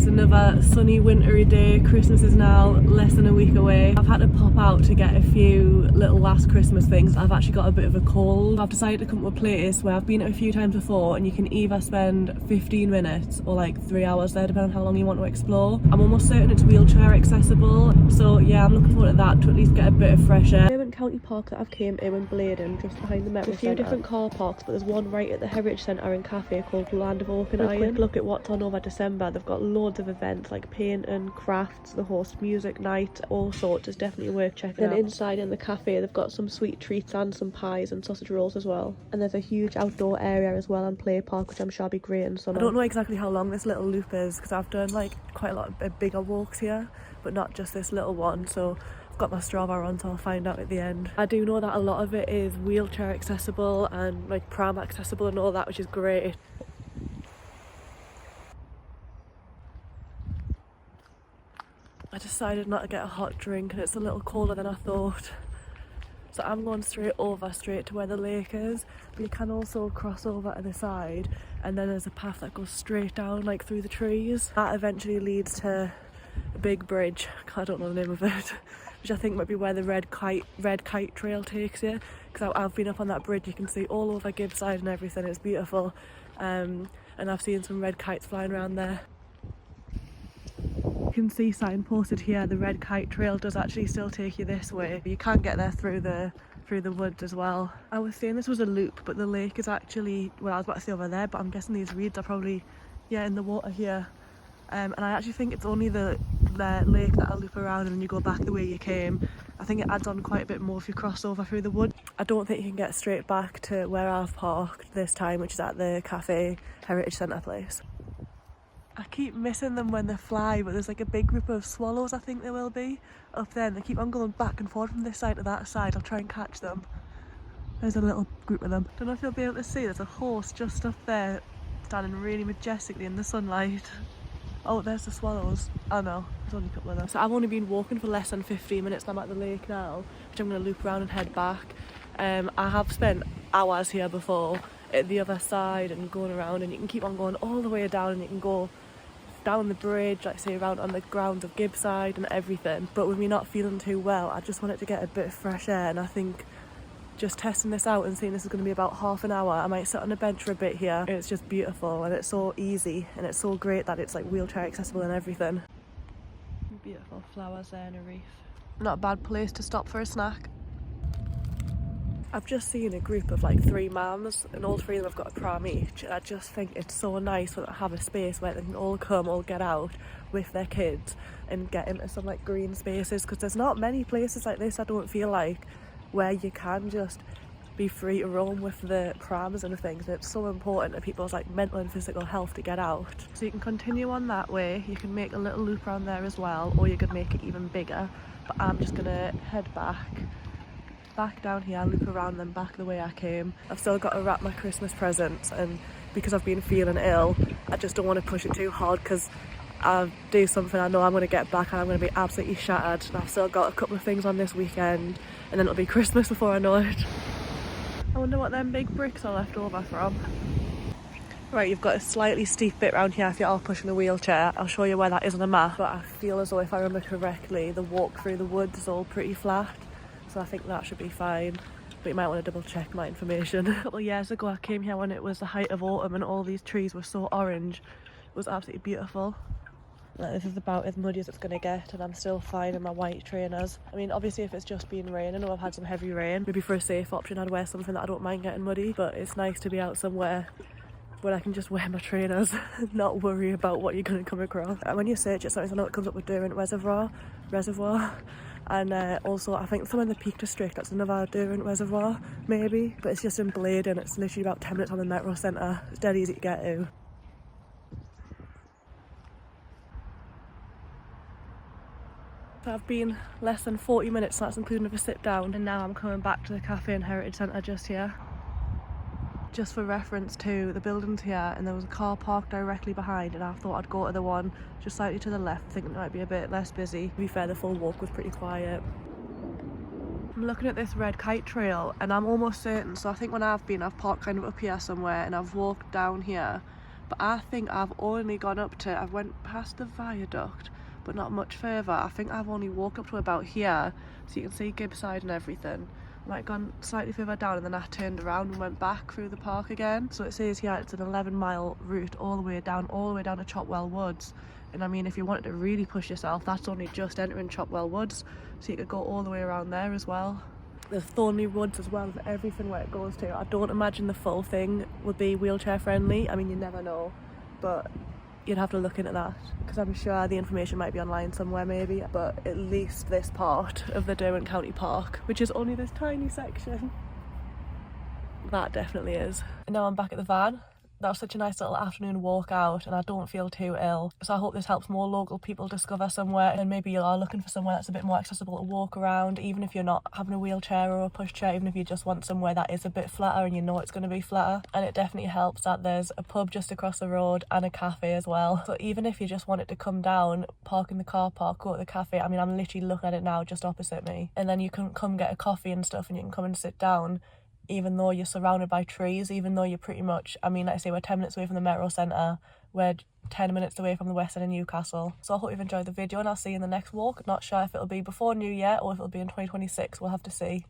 It's another sunny wintry day. Christmas is now less than a week away. I've had to pop out to get a few little last Christmas things. I've actually got a bit of a cold. I've decided to come to a place where I've been a few times before, and you can either spend 15 minutes or like 3 hours there, depending on how long you want to explore. I'm almost certain it's wheelchair accessible, so yeah, I'm looking forward to that, to at least get a bit of fresh air. Derwent County Park that I've came to in Bladen, just behind the Metro Centre. A few different car parks, but there's one right at the Heritage Centre and Cafe called Land of Oak and Iron. Quick look at what's on over December. They've got loads of events like paint and crafts, the host music night, all sorts. It's definitely worth checking out. Then inside in the cafe they've got some sweet treats and some pies and sausage rolls as well. And there's a huge outdoor area as well and play park, which I'm sure will be great in summer. I don't know exactly how long this little loop is because I've done like quite a lot of bigger walks here, but not just this little one, so I've got my Strava on, so I'll find out at the end. I do know that a lot of it is wheelchair accessible and like Pram accessible and all that, which is great. I decided not to get a hot drink and it's a little colder than I thought. So I'm going straight to where the lake is, but you can also cross over to the side and then there's a path that goes straight down like through the trees. That eventually leads to a big bridge, I don't know the name of it, which I think might be where the red kite trail takes you, because I've been up on that bridge. You can see all over Gibbside and everything. It's beautiful, and I've seen some red kites flying around there. You can see signposted here, the red kite trail does actually still take you this way. You can get there through the woods as well. I was saying this was a loop, but the lake is actually, well, I was about to say over there, but I'm guessing these reeds are probably, yeah, in the water here. And I actually think it's only the lake that'll loop around and then you go back the way you came. I think it adds on quite a bit more if you cross over through the wood. I don't think you can get straight back to where I've parked this time, which is at the Cafe Heritage Centre place. I keep missing them when they fly, but there's like a big group of swallows, I think there will be, up there, and they keep on going back and forth from this side to that side. I'll try and catch them. There's a little group of them. Don't know if you'll be able to see, there's a horse just up there standing really majestically in the sunlight. Oh, there's the swallows. Oh no, there's only a couple of them. So I've only been walking for less than 15 minutes and I'm at the lake now, which I'm going to loop around and head back. I have spent hours here before at the other side and going around, and you can keep on going all the way down and you can go down the bridge, like say around on the grounds of Gibbside and everything. But with me not feeling too well, I just wanted to get a bit of fresh air, and I think just testing this out and seeing this is going to be about half an hour, I might sit on a bench for a bit here. It's just beautiful and it's so easy and it's so great that it's like wheelchair accessible and everything. Beautiful flowers there and a reef. Not a bad place to stop for a snack. I've just seen a group of like 3 mums and all 3 of them have got a pram each, and I just think it's so nice when I have a space where they can all come, all get out with their kids and get into some like green spaces, because there's not many places like this, I don't feel like, where you can just be free to roam with the prams and things. And it's so important to people's like mental and physical health to get out. So you can continue on that way, you can make a little loop around there as well, or you could make it even bigger, but I'm just gonna head back down here, loop around, then back the way I came. I've still got to wrap my Christmas presents, and because I've been feeling ill, I just don't want to push it too hard, because I'll do something I know I'm going to get back and I'm going to be absolutely shattered. And I've still got a couple of things on this weekend and then it'll be Christmas before I know it. I wonder what them big bricks are left over from. Right, you've got a slightly steep bit around here if you're all pushing a wheelchair. I'll show you where that is on a map, but I feel as though if I remember correctly, the walk through the woods is all pretty flat. So I think that should be fine, but you might want to double check my information. A couple of years ago I came here when it was the height of autumn and all these trees were so orange. It was absolutely beautiful. Like, this is about as muddy as it's going to get, and I'm still fine in my white trainers. I mean, obviously if it's just been raining or I've had some heavy rain, maybe for a safe option I'd wear something that I don't mind getting muddy, but it's nice to be out somewhere where I can just wear my trainers and not worry about what you're going to come across. And when you search it, sometimes I know it comes up with Derwent Reservoir. And also I think somewhere in the Peak District, that's another Derwent Reservoir maybe, but it's just in Bladen. It's literally about 10 minutes on the Metro Centre. It's dead easy to get to. So I've been less than 40 minutes, so that's including of a sit down, and now I'm coming back to the Cafe and Heritage Centre just here. Just for reference to the buildings here, and there was a car park directly behind, and I thought I'd go to the one just slightly to the left, thinking it might be a bit less busy. To be fair, the full walk was pretty quiet. I'm looking at this red kite trail and I'm almost certain, so I think when I've been, I've parked kind of up here somewhere and I've walked down here, but I think I've only gone up to, I went past the viaduct but not much further. I think I've only walked up to about here, so you can see Gibbside and everything. I might have gone slightly further down and then I turned around and went back through the park again. So it says here it's an 11-mile route all the way down to Chopwell Woods. And I mean, if you wanted to really push yourself, that's only just entering Chopwell Woods, so you could go all the way around there as well. There's Thornley Woods as well, with everything where it goes to. I don't imagine the full thing would be wheelchair friendly. I mean, you never know, but you'd have to look into that, because I'm sure the information might be online somewhere maybe, but at least this part of the Derwent County Park, which is only this tiny section, that definitely is. And now I'm back at the van. That was such a nice little afternoon walk out and I don't feel too ill. So I hope this helps more local people discover somewhere, and maybe you are looking for somewhere that's a bit more accessible to walk around, even if you're not having a wheelchair or a pushchair, even if you just want somewhere that is a bit flatter and you know it's going to be flatter. And it definitely helps that there's a pub just across the road and a cafe as well. So even if you just wanted to come down, park in the car park, go to the cafe, I mean, I'm literally looking at it now just opposite me, and then you can come get a coffee and stuff and you can come and sit down, even though you're surrounded by trees, even though you're pretty much, I mean, like I say, we're 10 minutes away from the Metro Centre, we're 10 minutes away from the West End of Newcastle. So I hope you've enjoyed the video and I'll see you in the next walk. Not sure if it'll be before New Year or if it'll be in 2026, we'll have to see.